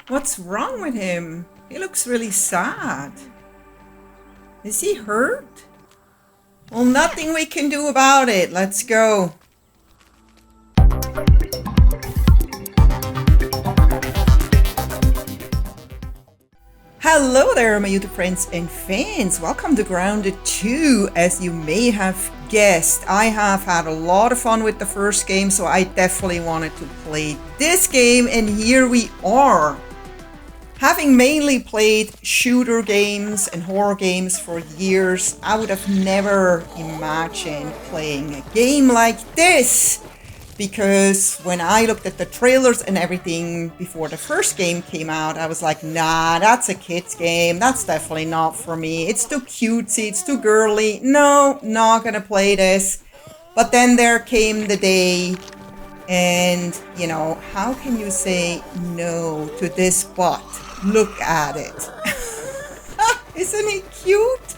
What's wrong with him? He looks really sad. Is he hurt? Well, nothing we can do about it. Let's go. Hello there, my YouTube friends and fans. Welcome to Grounded 2. As you may have guessed, I have had a lot of fun with the first game, so I definitely wanted to play this game, and here we are. Having mainly played shooter games and horror games for years, I would have never imagined playing a game like this. Because when I looked at the trailers and everything before the first game came out, I was like, nah, that's a kid's game. That's definitely not for me. It's too cutesy, it's too girly. No, not gonna play this. But then there came the day, and you know, how can you say no to this bot? Look at it. Isn't he cute?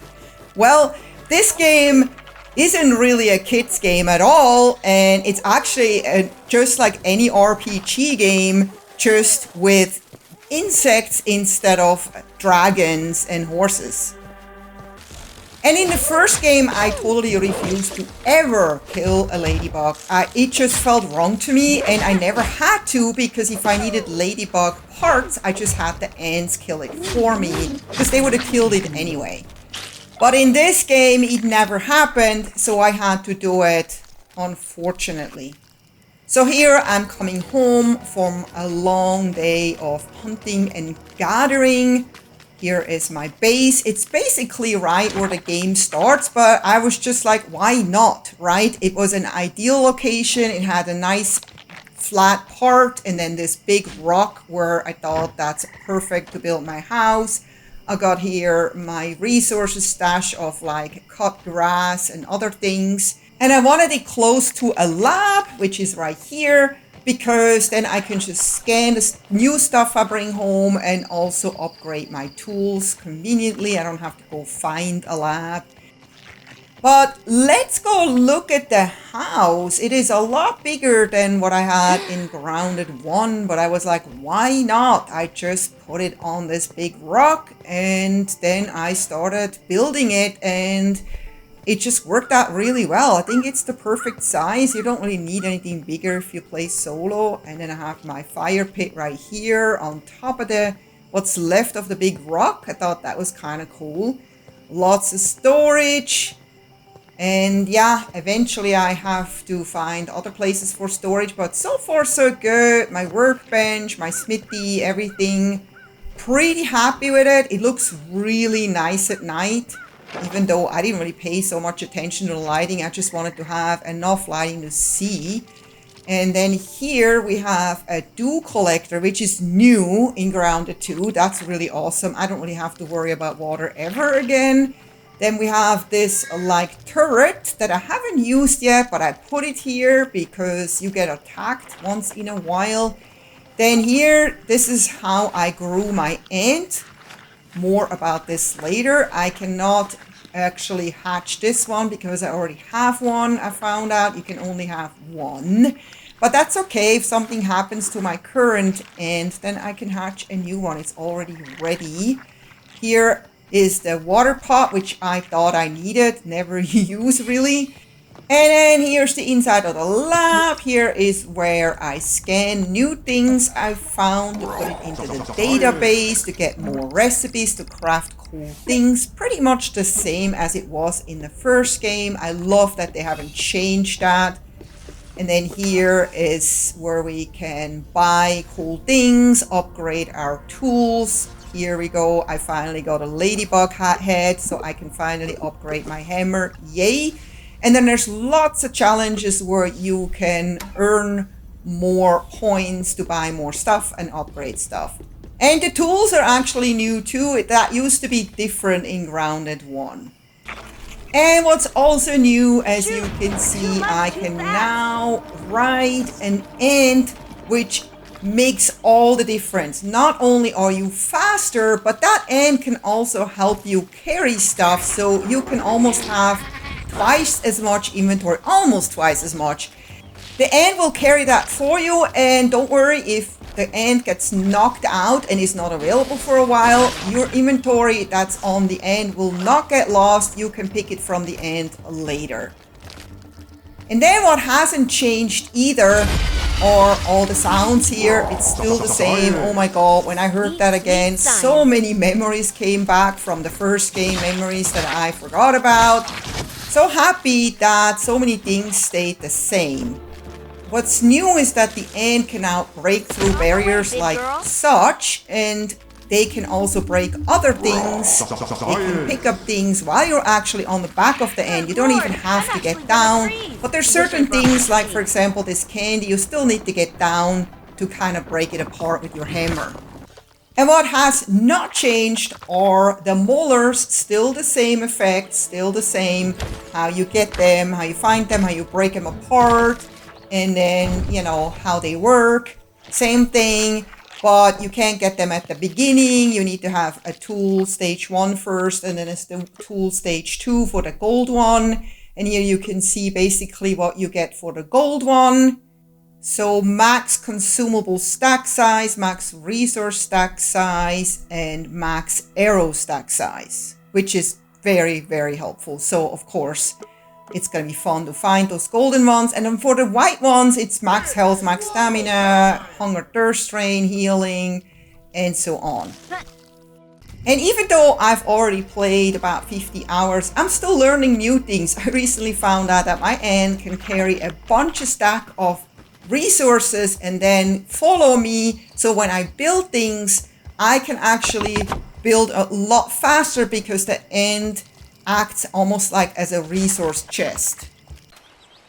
Well, this game isn't really a kid's game at all, and it's actually just like any RPG game, just with insects instead of dragons and horses. And in the first game, I totally refused to ever kill a ladybug. It just felt wrong to me, and I never had to, because if I needed ladybug parts, I just had the ants kill it for me, because they would have killed it anyway. But in this game, it never happened, so I had to do it, unfortunately. So here I'm coming home from a long day of hunting and gathering. Here is my base. It's basically right where the game starts, but I was just like, why not, right? It was an ideal location. It had a nice flat part, and then this big rock where I thought that's perfect to build my house. I got here my resources stash of like cut grass and other things. And I wanted it close to a lab, which is right here, because then I can just scan the new stuff I bring home and also upgrade my tools conveniently. I don't have to go find a lab. But let's go look at the house. It is a lot bigger than what I had in Grounded 1, but I was like, why not? I just put it on this big rock, and then I started building it, and it just worked out really well. I think it's the perfect size. You don't really need anything bigger if you play solo. And then I have my fire pit right here on top of what's left of the big rock. I thought that was kind of cool. Lots of storage. And yeah, eventually I have to find other places for storage, but so far so good. My workbench, my smithy, everything. Pretty happy with it. It looks really nice at night, even though I didn't really pay so much attention to the lighting. I just wanted to have enough lighting to see. And then here we have a dew collector, which is new in Grounded 2. That's really awesome. I don't really have to worry about water ever again. Then we have this like turret that I haven't used yet, but I put it here because you get attacked once in a while. Then here, this is how I grew my ant. More about this later. I cannot actually hatch this one because I already have one. I found out you can only have one. But that's okay. If something happens to my current ant, then I can hatch a new one. It's already ready. Here is the water pot, which I thought I needed, never use really. And then here's the inside of the lab. Here is where I scan new things I found to put it into the database to get more recipes to craft cool things. Pretty much the same as it was in the first game. I love that they haven't changed that. And then here is where we can buy cool things, upgrade our tools. Here we go. I finally got a ladybug head, so I can finally upgrade my hammer. Yay! And then there's lots of challenges where you can earn more points to buy more stuff and upgrade stuff. And the tools are actually new too. That used to be different in Grounded 1. And what's also new, as you can see, I can now ride an ant, which makes all the difference. Not only are you faster, but that ant can also help you carry stuff, so you can almost have twice as much inventory, almost twice as much. The ant will carry that for you, and don't worry if the end gets knocked out and is not available for a while, your inventory that's on the end will not get lost. You can pick it from the end later. And then what hasn't changed either are all the sounds here. It's still the same. Oh my god, when I heard that again, so many memories came back from the first game, memories that I forgot about. So happy that so many things stayed the same. What's new is that the end can now break through barriers like such, and they can also break other things. They can pick up things while you're actually on the back of the end. You don't even have to get down. But there's certain things, like for example this candy, you still need to get down to kind of break it apart with your hammer. And what has not changed are the molars. Still the same effect, still the same. How you get them, how you find them, how you break them apart. And then, you know, how they work. Same thing. But you can't get them at the beginning. You need to have a tool stage 1 first, and then it's the tool stage 2 for the gold one. And here you can see basically what you get for the gold one. So max consumable stack size, max resource stack size, and max arrow stack size, which is very, very helpful. So of course, it's going to be fun to find those golden ones. And then for the white ones, it's max health, max stamina, hunger, thirst, drain, healing, and so on. And even though I've already played about 50 hours, I'm still learning new things. I recently found out that my end can carry a bunch of stack of resources and then follow me. So when I build things, I can actually build a lot faster because the end acts almost like as a resource chest.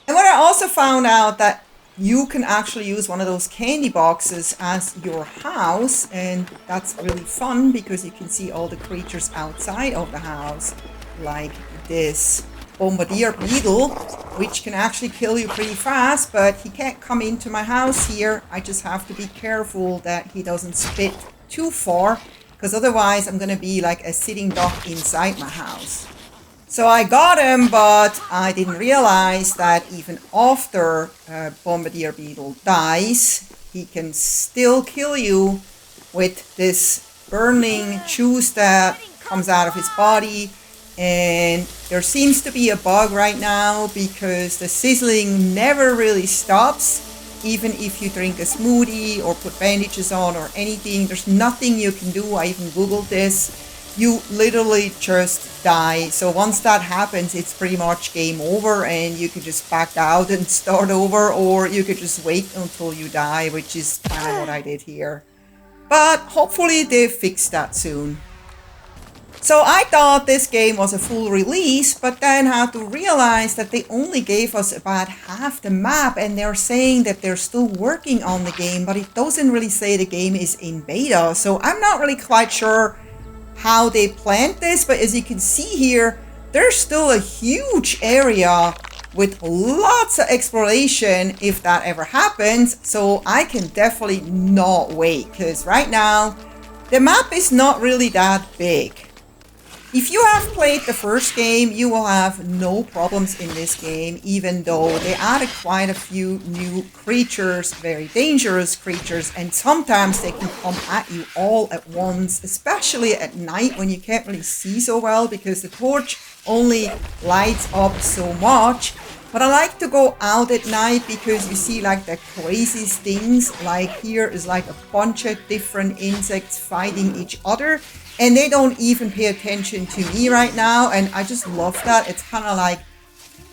And what I also found out that you can actually use one of those candy boxes as your house, and that's really fun because you can see all the creatures outside of the house, like this bombardier beetle, which can actually kill you pretty fast, but he can't come into my house here. I just have to be careful that he doesn't spit too far, because otherwise I'm gonna be like a sitting duck inside my house. So I got him, but I didn't realize that even after Bombardier Beetle dies, he can still kill you with this burning juice that comes out of his body. And there seems to be a bug right now because the sizzling never really stops. Even if you drink a smoothie or put bandages on or anything, there's nothing you can do. I even Googled this. You literally just die. So once that happens, it's pretty much game over and you could just back out and start over, or you could just wait until you die, which is kind of what I did here. But hopefully they fix that soon. So I thought this game was a full release, but then had to realize that they only gave us about half the map, and they're saying that they're still working on the game, but it doesn't really say the game is in beta. So I'm not really quite sure how they planned this, but as you can see here, there's still a huge area with lots of exploration if that ever happens. So I can definitely not wait, because right now the map is not really that big. If you have played the first game, you will have no problems in this game, even though they added quite a few new creatures, very dangerous creatures, and sometimes they can come at you all at once, especially at night when you can't really see so well because the torch only lights up so much. But I like to go out at night because you see like the craziest things. Like here is like a bunch of different insects fighting each other. And they don't even pay attention to me right now. And I just love that. It's kind of like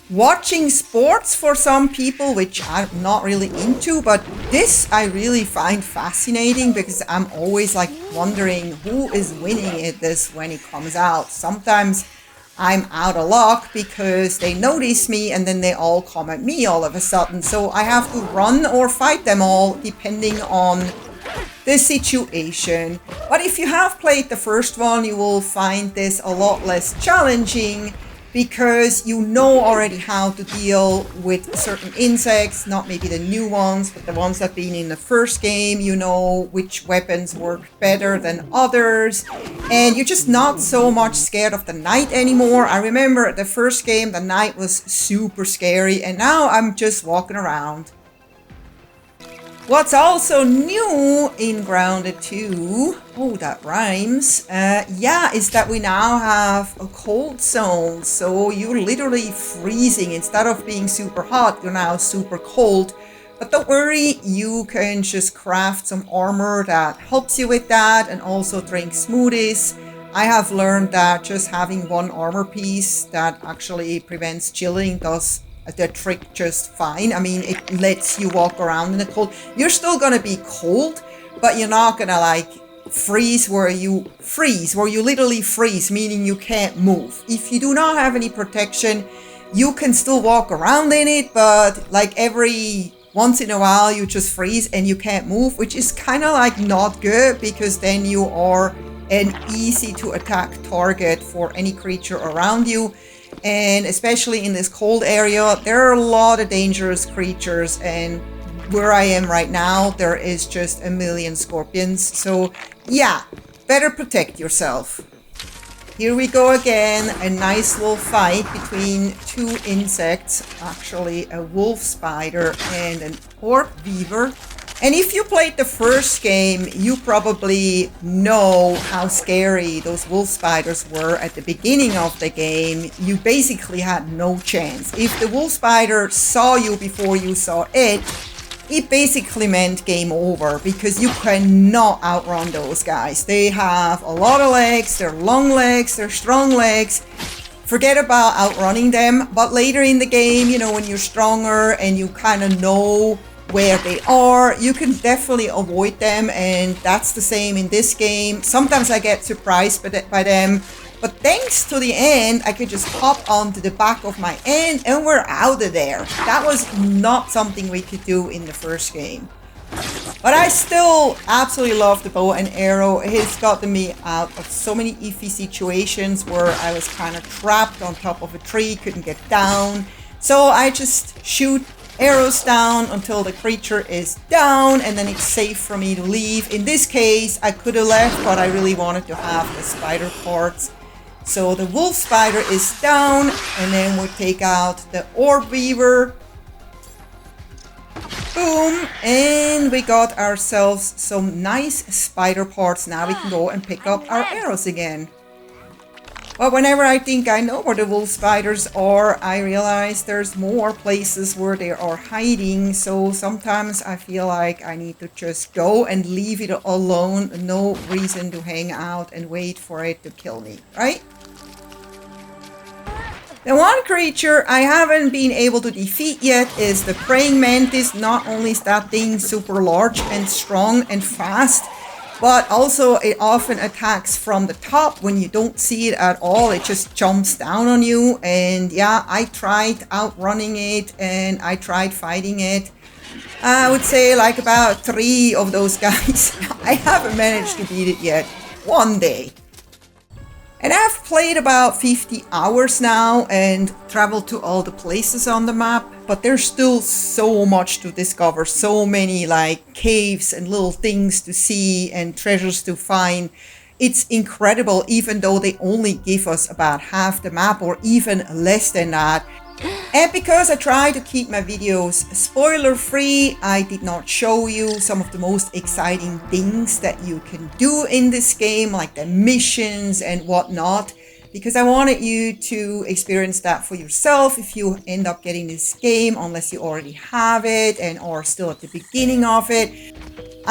watching sports for some people, which I'm not really into. But this I really find fascinating because I'm always like wondering who is winning at this when it comes out. Sometimes I'm out of luck because they notice me and then they all come at me all of a sudden. So I have to run or fight them all depending on the situation. But if you have played the first one, you will find this a lot less challenging because you know already how to deal with certain insects, not maybe the new ones, but the ones that have been in the first game. You know which weapons work better than others, and you're just not so much scared of the night anymore. I remember the first game, the night was super scary, and now I'm just walking around. What's also new in Grounded 2, oh, that rhymes, yeah, is that we now have a cold zone. So you're literally freezing. Instead of being super hot, you're now super cold. But don't worry, you can just craft some armor that helps you with that, and also drink smoothies. I have learned that just having one armor piece that actually prevents chilling does the trick just fine. I mean, it lets you walk around in the cold. You're still gonna be cold, but you're not gonna like freeze where you literally freeze, meaning you can't move. If you do not have any protection, you can still walk around in it, but like every once in a while you just freeze and you can't move, which is kind of like not good, because then you are an easy to attack target for any creature around you. And especially in this cold area, there are a lot of dangerous creatures, and where I am right now, there is just a million scorpions. So yeah, better protect yourself. Here we go again, a nice little fight between two insects, actually a wolf spider and an orb weaver. And if you played the first game, you probably know how scary those wolf spiders were at the beginning of the game. You basically had no chance. If the wolf spider saw you before you saw it, it basically meant game over, because you cannot outrun those guys. They have a lot of legs, they're long legs, they're strong legs. Forget about outrunning them, but later in the game, you know, when you're stronger and you kind of know where they are, you can definitely avoid them, and that's the same in this game. Sometimes I get surprised by them, but thanks to the end, I could just hop onto the back of my end and we're out of there. That was not something we could do in the first game. But I still absolutely love the bow and arrow. It has gotten me out of so many iffy situations where I was kind of trapped on top of a tree, couldn't get down. So I just shoot arrows down until the creature is down, and then it's safe for me to leave. In this case, I could have left, but I really wanted to have the spider parts. So the wolf spider is down, and then we take out the orb weaver. Boom, and we got ourselves some nice spider parts. Now we can go and pick up our arrows again. But whenever I think I know where the wolf spiders are, I realize there's more places where they are hiding. So sometimes I feel like I need to just go and leave it alone. No reason to hang out and wait for it to kill me, right? The one creature I haven't been able to defeat yet is the praying mantis. Not only is that thing super large and strong and fast, but also it often attacks from the top when you don't see it at all. It just jumps down on you. And yeah, I tried outrunning it and I tried fighting it. I would say like about 3 of those guys. I haven't managed to beat it yet. One day. And I've played about 50 hours now and traveled to all the places on the map, but there's still so much to discover, so many like caves and little things to see and treasures to find. It's incredible, even though they only give us about half the map or even less than that. And because I try to keep my videos spoiler free, I did not show you some of the most exciting things that you can do in this game, like the missions and whatnot, because I wanted you to experience that for yourself if you end up getting this game, unless you already have it and are still at the beginning of it.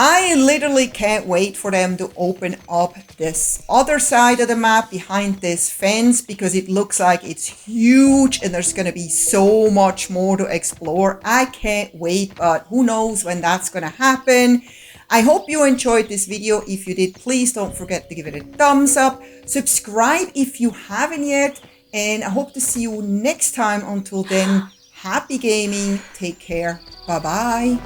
I literally can't wait for them to open up this other side of the map behind this fence, because it looks like it's huge and there's going to be so much more to explore. I can't wait, but who knows when that's going to happen. I hope you enjoyed this video. If you did, please don't forget to give it a thumbs up. Subscribe if you haven't yet, and I hope to see you next time. Until then, happy gaming. Take care. Bye-bye.